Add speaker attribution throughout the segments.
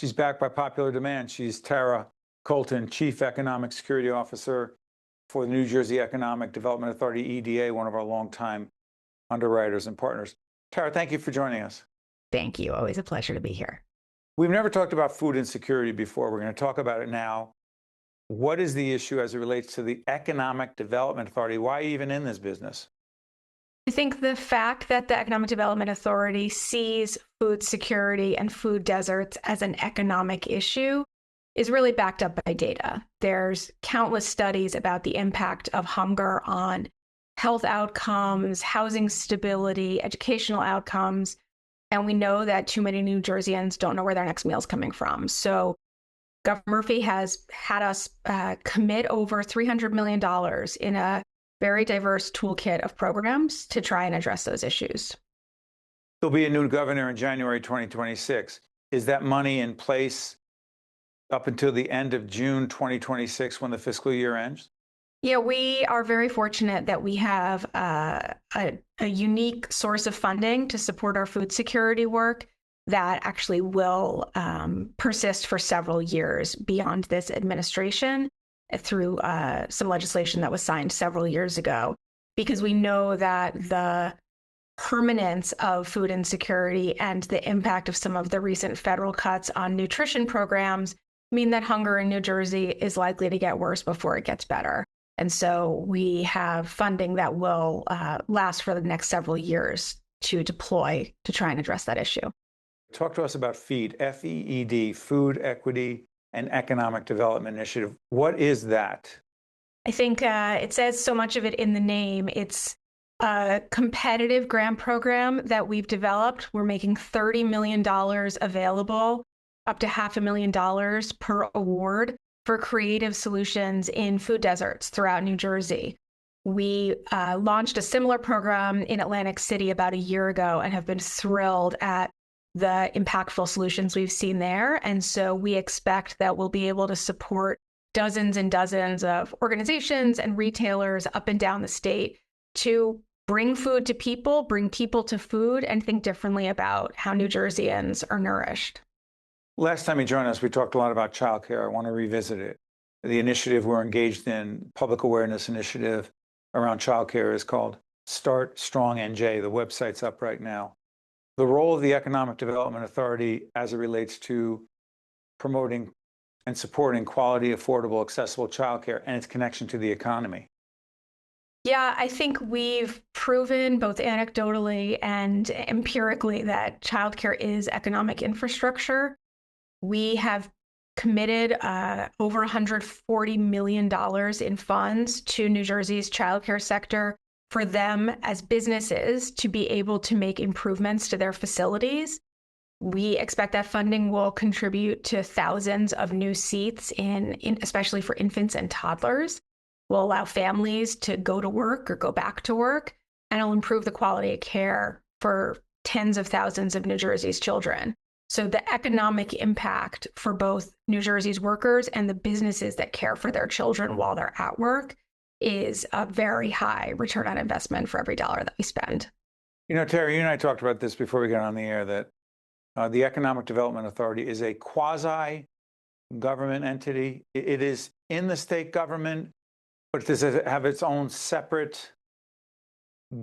Speaker 1: She's back by popular demand. She's Tara Colton, Chief Economic Security Officer for the New Jersey Economic Development Authority, EDA, one of our longtime underwriters and partners. Tara, thank you for joining us.
Speaker 2: Thank you. Always a pleasure to be here.
Speaker 1: We've never talked about food insecurity before. We're going to talk about it now. What is the issue as it relates to the Economic Development Authority? Why even in this business?
Speaker 2: I think the fact that the Economic Development Authority sees food security and food deserts as an economic issue is really backed up by data. There's countless studies about the impact of hunger on health outcomes, housing stability, educational outcomes, and we know that too many New Jerseyans don't know where their next meal is coming from. So Governor Murphy has had us commit over $300 million in a very diverse toolkit of programs to try and address those issues.
Speaker 1: There'll be a new governor in January 2026. Is that money in place up until the end of June 2026 when the fiscal year ends?
Speaker 2: Yeah, we are very fortunate that we have a unique source of funding to support our food security work that actually will persist for several years beyond this administration through some legislation that was signed several years ago, because we know that the permanence of food insecurity and the impact of some of the recent federal cuts on nutrition programs mean that hunger in New Jersey is likely to get worse before it gets better. And so we have funding that will last for the next several years to deploy to try and address that issue.
Speaker 1: Talk to us about FEED, F-E-E-D, Food Equity and Economic Development Initiative. What is that?
Speaker 2: I think it says so much of it in the name. It's a competitive grant program that we've developed. We're making $30 million available, up to $500,000 per award for creative solutions in food deserts throughout New Jersey. We launched a similar program in Atlantic City about a year ago and have been thrilled at the impactful solutions we've seen there. And so we expect that we'll be able to support dozens and dozens of organizations and retailers up and down the state to bring food to people, bring people to food, and think differently about how New Jerseyans are nourished.
Speaker 1: Last time you joined us, we talked a lot about childcare. I want to revisit it. The initiative we're engaged in, public awareness initiative around childcare, is called Start Strong NJ. The website's up right now. The role of the Economic Development Authority as it relates to promoting and supporting quality, affordable, accessible childcare and its connection to the economy.
Speaker 2: Yeah, I think we've proven both anecdotally and empirically that childcare is economic infrastructure. We have committed over $140 million in funds to New Jersey's childcare sector for them as businesses to be able to make improvements to their facilities. We expect that funding will contribute to thousands of new seats in especially for infants and toddlers, will allow families to go to work or go back to work, and it'll improve the quality of care for tens of thousands of New Jersey's children. So the economic impact for both New Jersey's workers and the businesses that care for their children while they're at work is a very high return on investment for every dollar that we spend.
Speaker 1: You know, Tara, you and I talked about this before we got on the air, that the Economic Development Authority is a quasi-government entity. It is in the state government, but does it have its own separate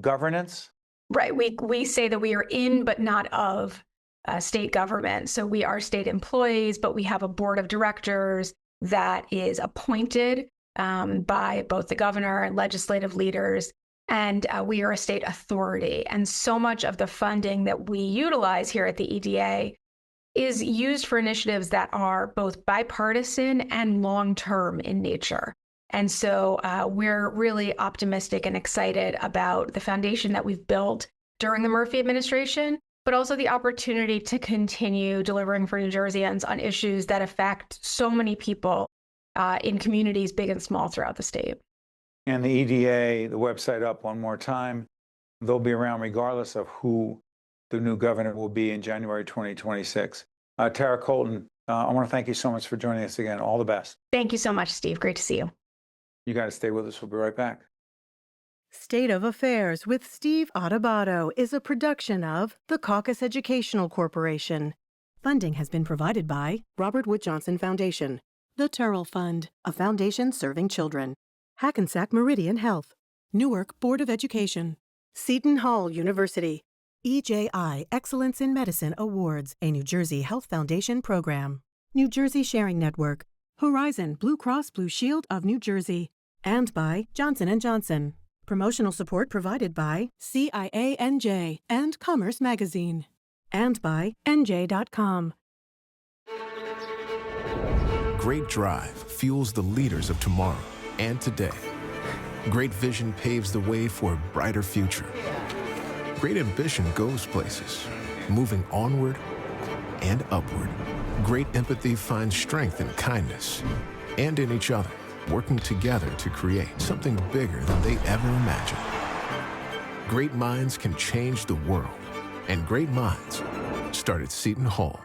Speaker 1: governance?
Speaker 2: Right. We say that we are in but not of state government. So we are state employees, but we have a board of directors that is appointed by both the governor and legislative leaders, and we are a state authority. And so much of the funding that we utilize here at the EDA is used for initiatives that are both bipartisan and long-term in nature. And so we're really optimistic and excited about the foundation that we've built during the Murphy administration, but also the opportunity to continue delivering for New Jerseyans on issues that affect so many people in communities big and small throughout the state.
Speaker 1: And the EDA, the website up one more time, they'll be around regardless of who the new governor will be in January 2026. Tara Colton, I want to thank you so much for joining us again. All the best.
Speaker 2: Thank you so much, Steve. Great to see you.
Speaker 1: You got to stay with us. We'll be right back.
Speaker 3: State of Affairs with Steve Adubato is a production of the Caucus Educational Corporation. Funding has been provided by Robert Wood Johnson Foundation, the Turrell Fund, a foundation serving children, Hackensack Meridian Health, Newark Board of Education, Seton Hall University, EJI Excellence in Medicine Awards, a New Jersey Health Foundation program, New Jersey Sharing Network, Horizon Blue Cross Blue Shield of New Jersey, and by Johnson & Johnson. Promotional support provided by CIANJ and Commerce Magazine, and by NJ.com.
Speaker 4: Great drive fuels the leaders of tomorrow and today. Great vision paves the way for a brighter future. Great ambition goes places, moving onward and upward. Great empathy finds strength in kindness and in each other, working together to create something bigger than they ever imagined. Great minds can change the world, and great minds start at Seton Hall.